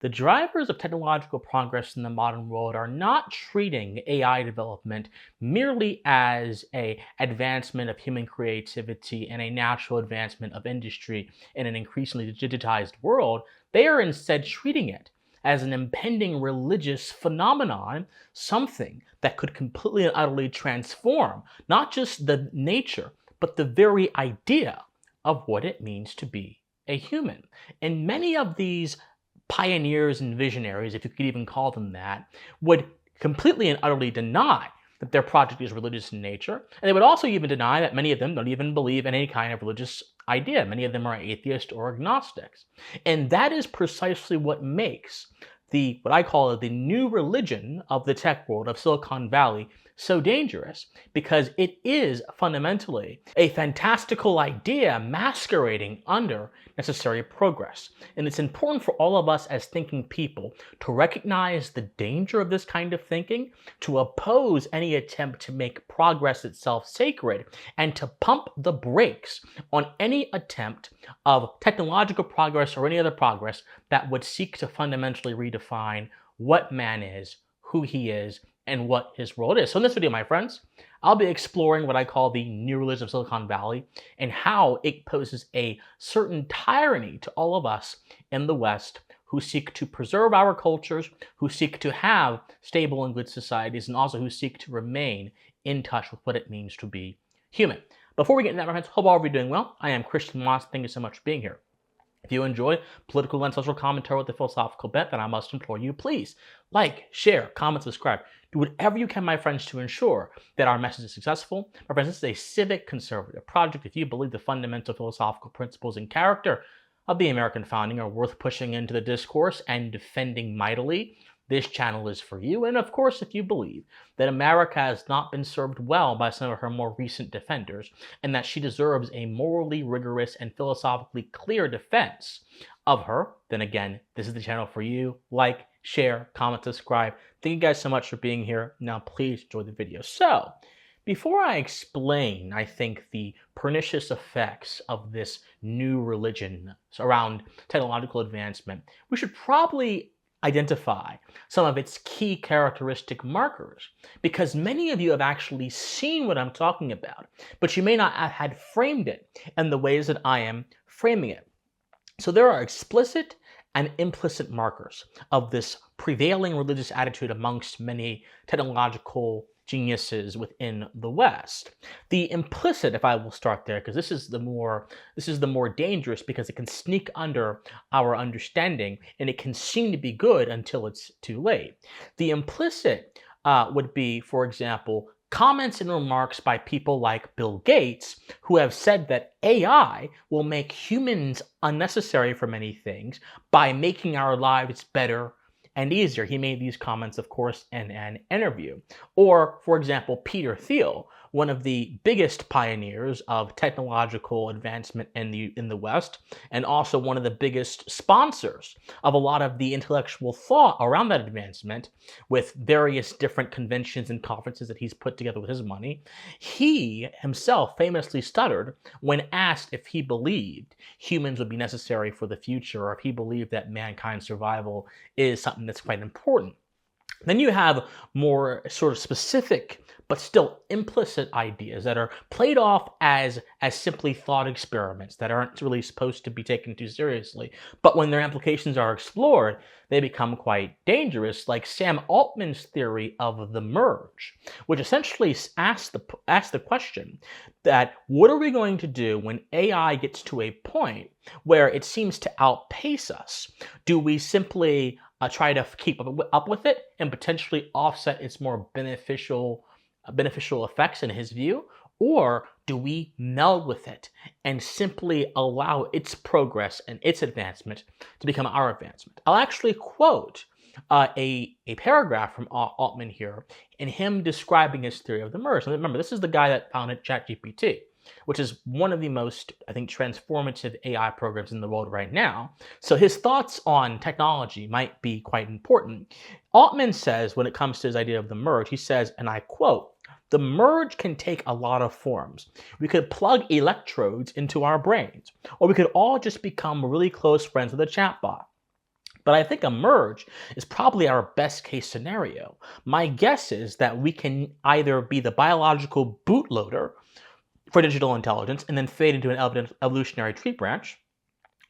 The drivers of technological progress in the modern world are not treating AI development merely as an advancement of human creativity and a natural advancement of industry in an increasingly digitized world. They are instead treating it as an impending religious phenomenon, something that could completely and utterly transform not just the nature, but the very idea of what it means to be a human. And many of these pioneers and visionaries, if you could even call them that, would completely and utterly deny that their project is religious in nature. And they would also even deny that many of them don't even believe in any kind of religious idea. Many of them are atheists or agnostics. And that is precisely what makes what I call the new religion of the tech world of Silicon Valley so dangerous, because it is fundamentally a fantastical idea masquerading under necessary progress. And it's important for all of us as thinking people to recognize the danger of this kind of thinking, to oppose any attempt to make progress itself sacred, and to pump the brakes on any attempt of technological progress or any other progress that would seek to fundamentally redefine what man is, who he is, and what his role is. So in this video, my friends, I'll be exploring what I call the new religion of Silicon Valley and how it poses a certain tyranny to all of us in the West who seek to preserve our cultures, who seek to have stable and good societies, and also who seek to remain in touch with what it means to be human. Before we get into that, my friends, hope all of you are doing well. I am Christian Moss. Thank you so much for being here. If you enjoy political and social commentary with a philosophical bent, then I must implore you, please like, share, comment, subscribe. Do whatever you can, my friends, to ensure that our message is successful. My friends, this is a civic conservative project. If you believe the fundamental philosophical principles and character of the American founding are worth pushing into the discourse and defending mightily, this channel is for you. And of course, if you believe that America has not been served well by some of her more recent defenders, and that she deserves a morally rigorous and philosophically clear defense of her, then again, this is the channel for you. Like, share, comment, subscribe. Thank you guys so much for being here. Now, please enjoy the video. So, before I explain, I think, the pernicious effects of this new religion around technological advancement, we should probably identify some of its key characteristic markers, because many of you have actually seen what I'm talking about, but you may not have had framed it in the ways that I am framing it. So there are explicit and implicit markers of this prevailing religious attitude amongst many technological geniuses within the West. The implicit, if I will start there, because this is the more dangerous, because it can sneak under our understanding and it can seem to be good until it's too late. The implicit would be, for example, comments and remarks by people like Bill Gates, who have said that AI will make humans unnecessary for many things by making our lives better and easier. He made these comments, of course, in an interview. Or, for example, Peter Thiel, one of the biggest pioneers of technological advancement in the West, and also one of the biggest sponsors of a lot of the intellectual thought around that advancement, with various different conventions and conferences that he's put together with his money. He himself famously stuttered when asked if he believed humans would be necessary for the future, or if he believed that mankind's survival is something that's quite important. Then you have more sort of specific but still implicit ideas that are played off as simply thought experiments that aren't really supposed to be taken too seriously. But when their implications are explored, they become quite dangerous, like Sam Altman's theory of the merge, which essentially asks the question that what are we going to do when AI gets to a point where it seems to outpace us? Do we simply try to keep up with it and potentially offset its more beneficial effects in his view? Or do we meld with it and simply allow its progress and its advancement to become our advancement? I'll actually quote a paragraph from Altman here, in him describing his theory of the merge. And remember, this is the guy that founded ChatGPT, which is one of the most, I think, transformative AI programs in the world right now. So his thoughts on technology might be quite important. Altman says, when it comes to his idea of the merge, he says, and I quote, "The merge can take a lot of forms. We could plug electrodes into our brains, or we could all just become really close friends with a chatbot. But I think a merge is probably our best case scenario. My guess is that we can either be the biological bootloader for digital intelligence and then fade into an evolutionary tree branch,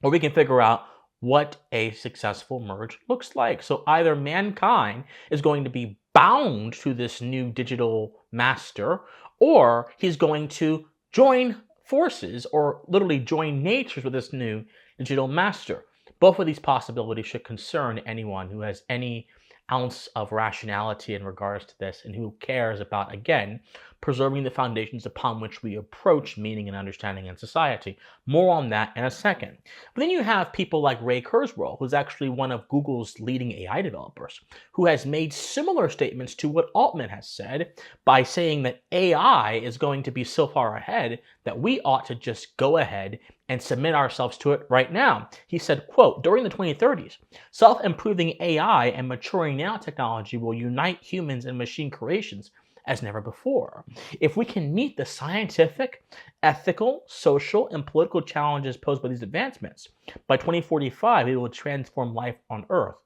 or we can figure out what a successful merge looks like. So either mankind is going to be bound to this new digital master, or he's going to join forces or literally join natures with this new digital master. Both of these possibilities should concern anyone who has any ounce of rationality in regards to this and who cares about, again, preserving the foundations upon which we approach meaning and understanding in society. More on that in a second. But then you have people like Ray Kurzweil, who's actually one of Google's leading AI developers, who has made similar statements to what Altman has said by saying that AI is going to be so far ahead that we ought to just go ahead and submit ourselves to it right now. He said, quote, during the 2030s, self-improving AI and maturing nanotechnology will unite humans and machine creations as never before. If we can meet the scientific, ethical, social, and political challenges posed by these advancements, by 2045, it will transform life on Earth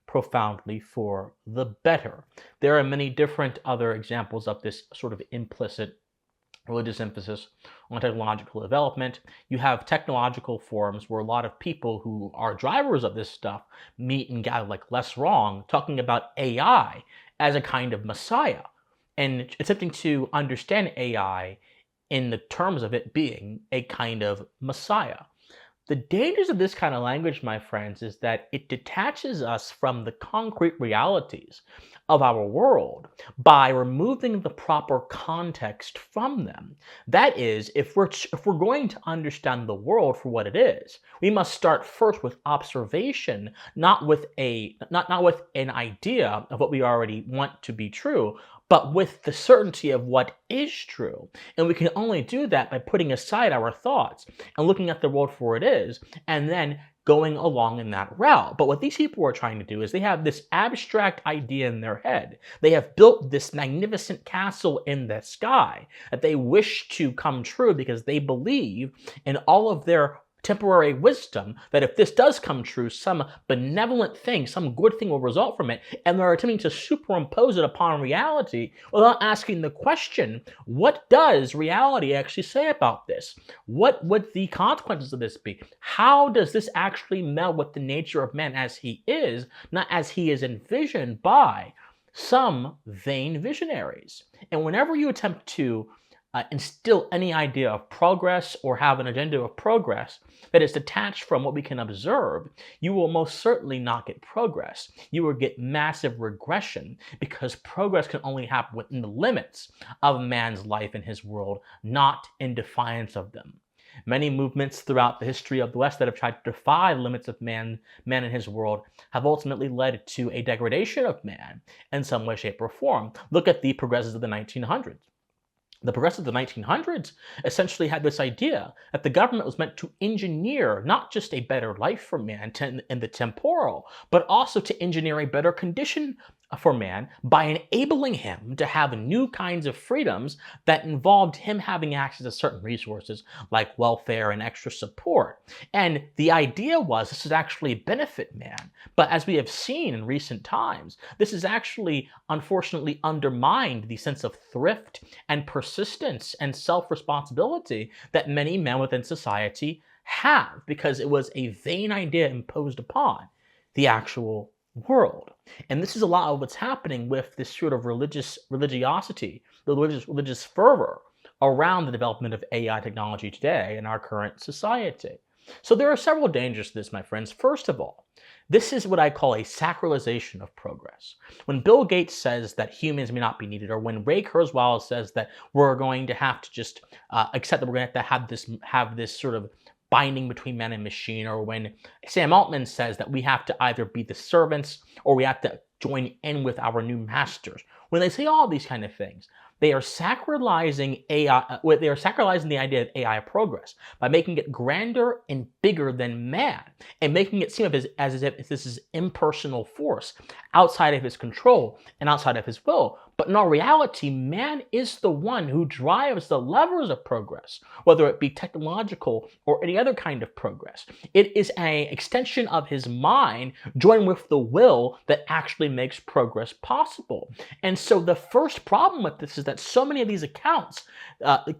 profoundly for the better. There are many different other examples of this sort of implicit religious emphasis on technological development. You have technological forums where a lot of people who are drivers of this stuff meet and gather, like Les Wrong, talking about AI as a kind of messiah and attempting to understand AI in the terms of it being a kind of messiah. The dangers of this kind of language, my friends, is that it detaches us from the concrete realities of our world by removing the proper context from them. That is, if we're going to understand the world for what it is, we must start first with observation, not with an idea of what we already want to be true, but with the certainty of what is true. And we can only do that by putting aside our thoughts and looking at the world for what it is, and then going along in that route. But what these people are trying to do is they have this abstract idea in their head. They have built this magnificent castle in the sky that they wish to come true because they believe in all of their temporary wisdom that if this does come true, some benevolent thing, some good thing will result from it, and they're attempting to superimpose it upon reality without asking the question, what does reality actually say about this? What would the consequences of this be? How does this actually meld with the nature of man as he is, not as he is envisioned by some vain visionaries? And whenever you attempt to instill any idea of progress or have an agenda of progress that is detached from what we can observe, you will most certainly not get progress. You will get massive regression because progress can only happen within the limits of man's life and his world, not in defiance of them. Many movements throughout the history of the West that have tried to defy the limits of man and his world have ultimately led to a degradation of man in some way, shape, or form. Look at the progressives of the 1900s. The progressives of the 1900s essentially had this idea that the government was meant to engineer not just a better life for man in the temporal, but also to engineer a better condition for man by enabling him to have new kinds of freedoms that involved him having access to certain resources like welfare and extra support. And the idea was this would actually benefit man. But as we have seen in recent times, this has actually unfortunately undermined the sense of thrift and persistence and self-responsibility that many men within society have, because it was a vain idea imposed upon the actual world. And this is a lot of what's happening with this sort of religiosity, the religious fervor around the development of AI technology today in our current society. So there are several dangers to this, my friends. First of all, this is what I call a sacralization of progress. When Bill Gates says that humans may not be needed, or when Ray Kurzweil says that we're going to have to just accept that we're going to have this sort of binding between man and machine, or when Sam Altman says that we have to either be the servants or we have to join in with our new masters. When they say all these kind of things, they are sacralizing AI. They are sacralizing the idea of AI progress by making it grander and bigger than man, and making it seem as if this is impersonal force outside of his control and outside of his will. But in all reality, man is the one who drives the levers of progress, whether it be technological or any other kind of progress. It is an extension of his mind joined with the will that actually makes progress possible. And so the first problem with this is that so many of these accounts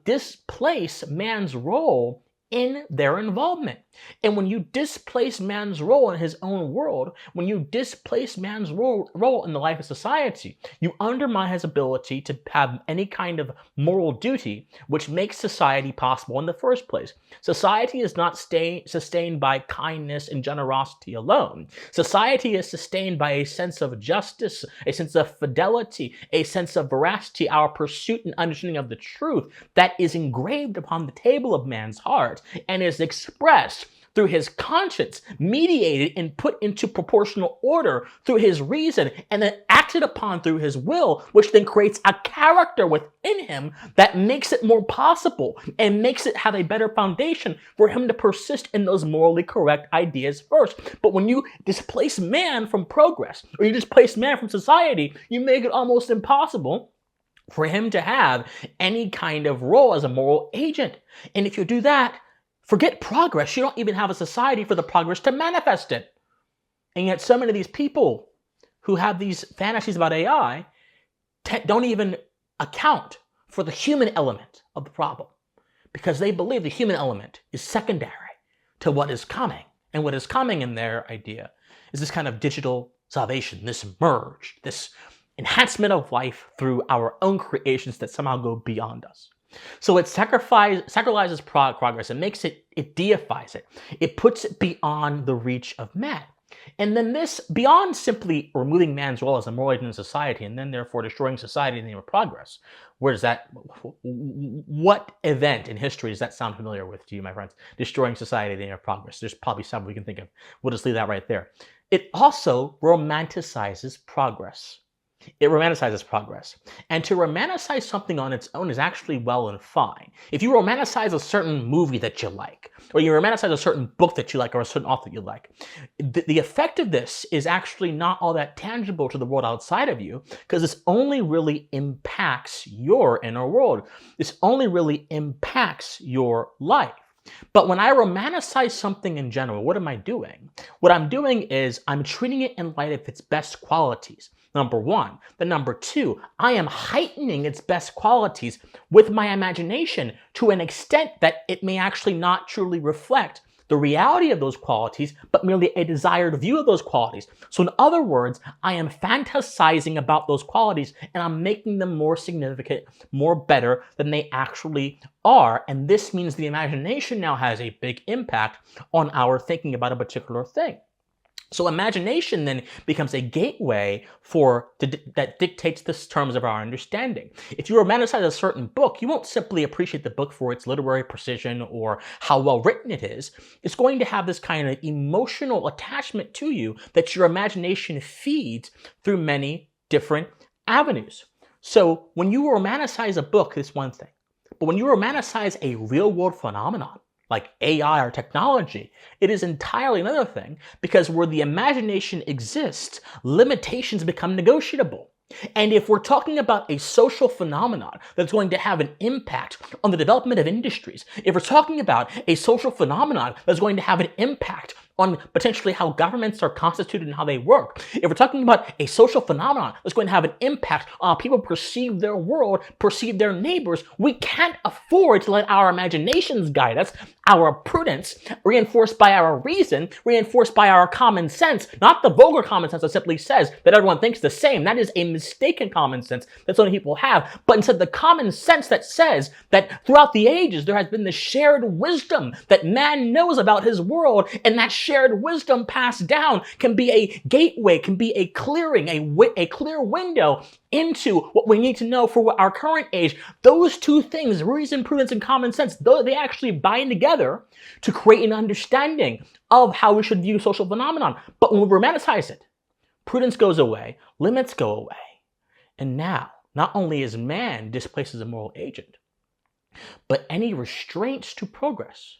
displace man's role in their involvement. And when you displace man's role in his own world, when you displace man's role in the life of society, you undermine his ability to have any kind of moral duty, which makes society possible in the first place. Society is not sustained by kindness and generosity alone. Society is sustained by a sense of justice, a sense of fidelity, a sense of veracity, our pursuit and understanding of the truth that is engraved upon the table of man's heart and is expressed through his conscience, mediated and put into proportional order through his reason, and then acted upon through his will, which then creates a character within him that makes it more possible and makes it have a better foundation for him to persist in those morally correct ideas first. But when you displace man from progress, or you displace man from society, you make it almost impossible for him to have any kind of role as a moral agent. And if you do that, forget progress. You don't even have a society for the progress to manifest it. And yet so many of these people who have these fantasies about AI don't even account for the human element of the problem, because they believe the human element is secondary to what is coming. And what is coming in their idea is this kind of digital salvation, this merge, this enhancement of life through our own creations that somehow go beyond us. So it sacralizes progress. It deifies it. It puts it beyond the reach of man. And then this, beyond simply removing man's role as a moral agent in society and then therefore destroying society in the name of progress, what event in history does that sound familiar with to you, my friends? Destroying society in the name of progress. There's probably some we can think of. We'll just leave that right there. It also romanticizes progress. It romanticizes progress. And to romanticize something on its own is actually well and fine. If you romanticize a certain movie that you like, or you romanticize a certain book that you like, or a certain author you like, the effect of this is actually not all that tangible to the world outside of you, because this only really impacts your inner world. This only really impacts your life. But when I romanticize something in general, what am I doing? What I'm doing is I'm treating it in light of its best qualities. Number one. Then number two, I am heightening its best qualities with my imagination to an extent that it may actually not truly reflect the reality of those qualities, but merely a desired view of those qualities. So in other words, I am fantasizing about those qualities and I'm making them more significant, more better than they actually are. And this means the imagination now has a big impact on our thinking about a particular thing. So imagination then becomes a gateway that dictates the terms of our understanding. If you romanticize a certain book, you won't simply appreciate the book for its literary precision or how well written it is. It's going to have this kind of emotional attachment to you that your imagination feeds through many different avenues. So when you romanticize a book, it's one thing. But when you romanticize a real-world phenomenon, like AI or technology, it is entirely another thing, because where the imagination exists, limitations become negotiable. And if we're talking about a social phenomenon that's going to have an impact on the development of industries, if we're talking about a social phenomenon that's going to have an impact on potentially how governments are constituted and how they work, if we're talking about a social phenomenon that's going to have an impact on how people perceive their world, perceive their neighbors, we can't afford to let our imaginations guide us, our prudence, reinforced by our reason, reinforced by our common sense, not the vulgar common sense that simply says that everyone thinks the same. That is a mistaken common sense that so many people have, but instead the common sense that says that throughout the ages there has been this shared wisdom that man knows about his world, and that shared wisdom passed down can be a gateway, can be a clearing, a clear window into what we need to know for our current age. Those two things, reason, prudence, and common sense, they actually bind together to create an understanding of how we should view social phenomenon. But when we romanticize it, prudence goes away, limits go away. And now, not only is man displaced as a moral agent, but any restraints to progress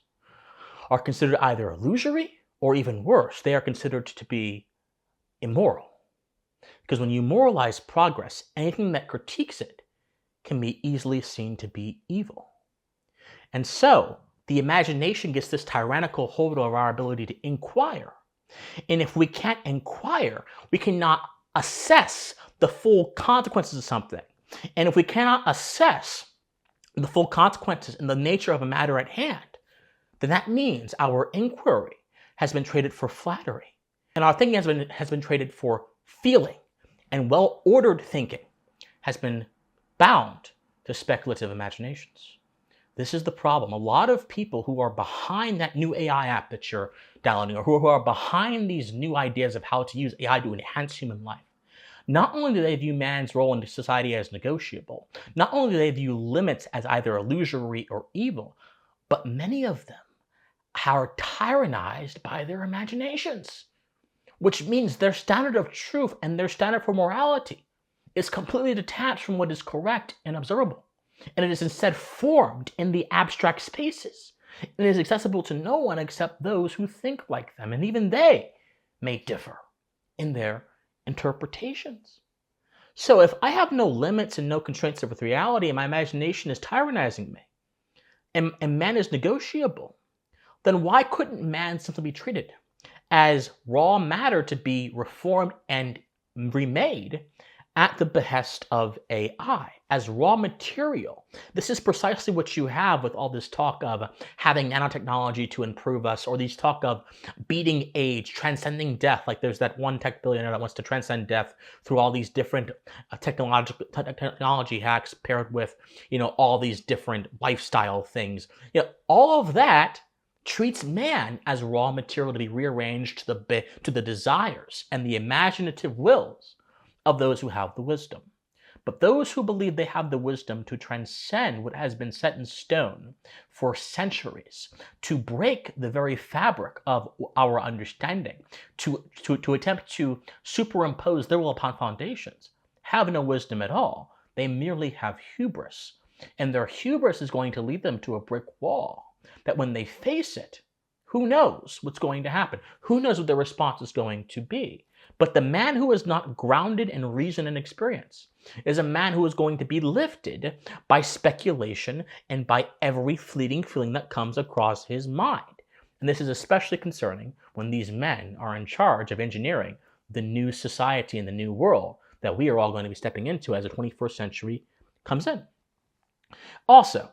are considered either illusory or even worse, they are considered to be immoral. Because Because when you moralize progress, anything that critiques it can be easily seen to be evil. And so, the imagination gets this tyrannical hold of our ability to inquire. And if we can't inquire, we cannot assess the full consequences of something. And if we cannot assess the full consequences and the nature of a matter at hand, then that means our inquiry has been traded for flattery. And our thinking has been traded for feeling. And well-ordered thinking has been bound to speculative imaginations. This is the problem. A lot of people who are behind that new AI app that you're downloading, or who are behind these new ideas of how to use AI to enhance human life, not only do they view man's role in society as negotiable, not only do they view limits as either illusory or evil, but many of them are tyrannized by their imaginations, which means their standard of truth and their standard for morality is completely detached from what is correct and observable. And it is instead formed in the abstract spaces. It is accessible to no one except those who think like them, and even they may differ in their interpretations. So if I have no limits and no constraints with reality, and my imagination is tyrannizing me, and man is negotiable, then why couldn't man simply be treated as raw matter to be reformed and remade at the behest of AI, as raw material? This is precisely what you have with all this talk of having nanotechnology to improve us, or these talk of beating age, transcending death. Like there's that one tech billionaire that wants to transcend death through all these different technology hacks paired with, all these different lifestyle things. All of that treats man as raw material to be rearranged to the desires and the imaginative wills of those who have the wisdom. But those who believe they have the wisdom to transcend what has been set in stone for centuries, to break the very fabric of our understanding, to attempt to superimpose their will upon foundations, have no wisdom at all. They merely have hubris. And their hubris is going to lead them to a brick wall that when they face it, who knows what's going to happen? Who knows what their response is going to be? But the man who is not grounded in reason and experience is a man who is going to be lifted by speculation and by every fleeting feeling that comes across his mind. And this is especially concerning when these men are in charge of engineering the new society and the new world that we are all going to be stepping into as the 21st century comes in. Also,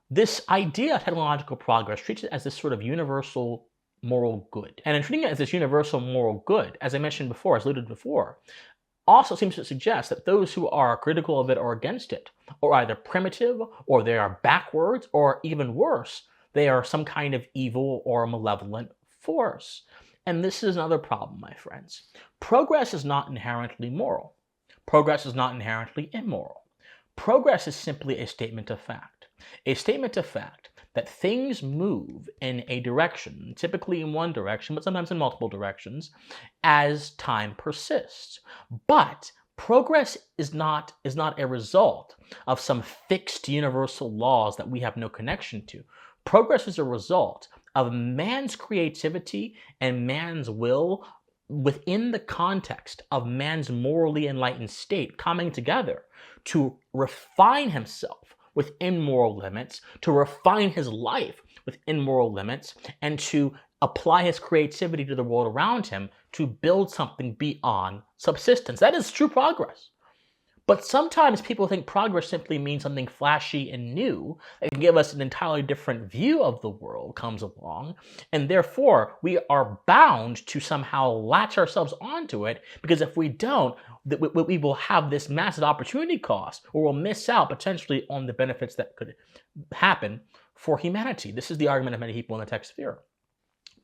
this idea of technological progress treats it as this sort of universal moral good. And in treating it as this universal moral good, as I mentioned before, as alluded before, also seems to suggest that those who are critical of it or against it are either primitive, or they are backwards, or even worse, they are some kind of evil or malevolent force. And this is another problem, my friends. Progress is not inherently moral. Progress is not inherently immoral. Progress is simply a statement of fact. A statement of fact that things move in a direction, typically in one direction, but sometimes in multiple directions, as time persists. But progress is not a result of some fixed universal laws that we have no connection to. Progress is a result of man's creativity and man's will within the context of man's morally enlightened state coming together to refine himself within moral limits, to refine his life within moral limits, and to apply his creativity to the world around him to build something beyond subsistence. That is true progress. But sometimes people think progress simply means something flashy and new that can give us an entirely different view of the world comes along, and therefore we are bound to somehow latch ourselves onto it, because if we don't, we will have this massive opportunity cost, or we'll miss out potentially on the benefits that could happen for humanity. This is the argument of many people in the tech sphere.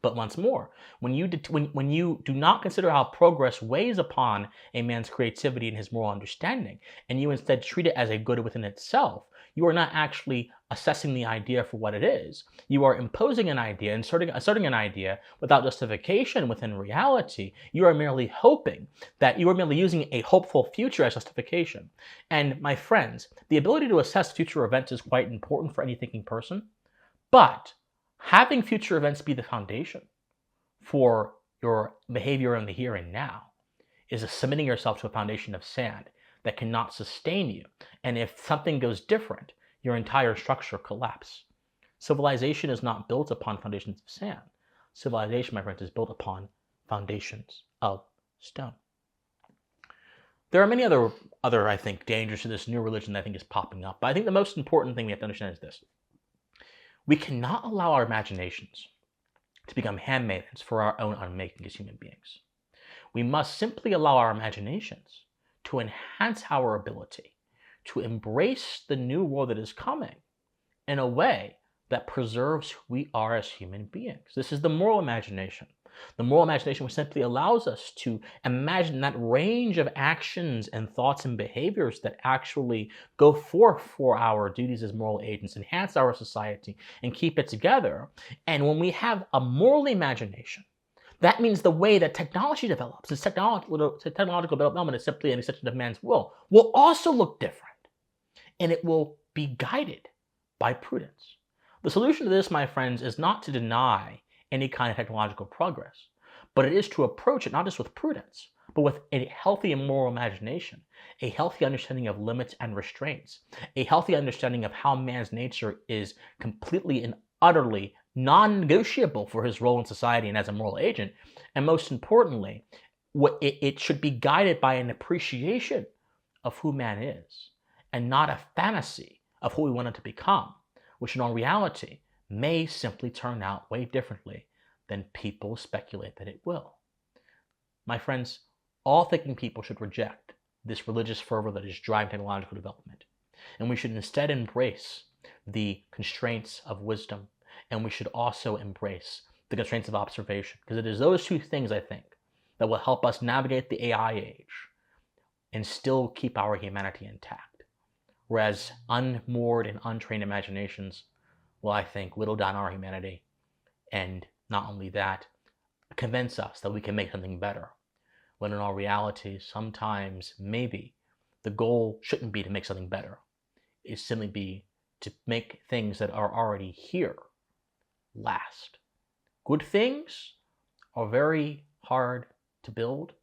But once more, when you do not consider how progress weighs upon a man's creativity and his moral understanding, and you instead treat it as a good within itself, you are not actually assessing the idea for what it is. You are imposing an idea, asserting an idea without justification within reality. You are merely using a hopeful future as justification. And my friends, the ability to assess future events is quite important for any thinking person, but having future events be the foundation for your behavior in the here and now is submitting yourself to a foundation of sand that cannot sustain you. And if something goes different, your entire structure collapses. Civilization is not built upon foundations of sand. Civilization, my friends, is built upon foundations of stone. There are many other, I think, dangers to this new religion that I think is popping up. But I think the most important thing we have to understand is this. We cannot allow our imaginations to become handmaidens for our own unmaking as human beings. We must simply allow our imaginations to enhance our ability to embrace the new world that is coming in a way that preserves who we are as human beings. This is the moral imagination. The moral imagination which simply allows us to imagine that range of actions and thoughts and behaviors that actually go forth for our duties as moral agents, enhance our society, and keep it together. And when we have a moral imagination, that means the way that technology develops, this technological development is simply an extension of man's will also look different. And it will be guided by prudence. The solution to this, my friends, is not to deny any kind of technological progress, but it is to approach it not just with prudence, but with a healthy and moral imagination, a healthy understanding of limits and restraints, a healthy understanding of how man's nature is completely and utterly non-negotiable for his role in society and as a moral agent, and most importantly, it should be guided by an appreciation of who man is, and not a fantasy of who we want it to become, which in all reality may simply turn out way differently than people speculate that it will. My friends, all thinking people should reject this religious fervor that is driving technological development, and we should instead embrace the constraints of wisdom, and we should also embrace the constraints of observation, because it is those two things, I think, that will help us navigate the AI age and still keep our humanity intact. Whereas unmoored and untrained imaginations will, I think, whittle down our humanity, and not only that, convince us that we can make something better, when in all reality, sometimes, maybe, the goal shouldn't be to make something better. It simply be to make things that are already here last. Good things are very hard to build,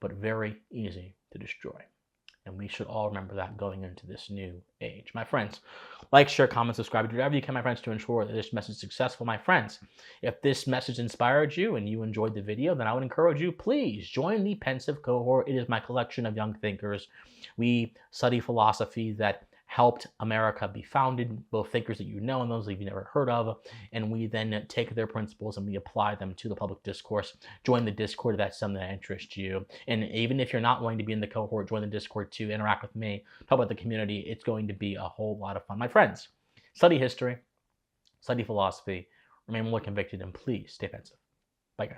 but very easy to destroy. And we should all remember that going into this new age. My friends, like, share, comment, subscribe, do whatever you can, my friends, to ensure that this message is successful. My friends, if this message inspired you and you enjoyed the video, then I would encourage you, please join the Pensive cohort. It is my collection of young thinkers. We study philosophy that helped America be founded, both thinkers that you know and those that you've never heard of, and we then take their principles and we apply them to the public discourse. Join the Discord if that's something that interests you. And even if you're not going to be in the cohort, join the Discord to interact with me, talk about the community. It's going to be a whole lot of fun. My friends, study history, study philosophy, remain more convicted, and please stay pensive.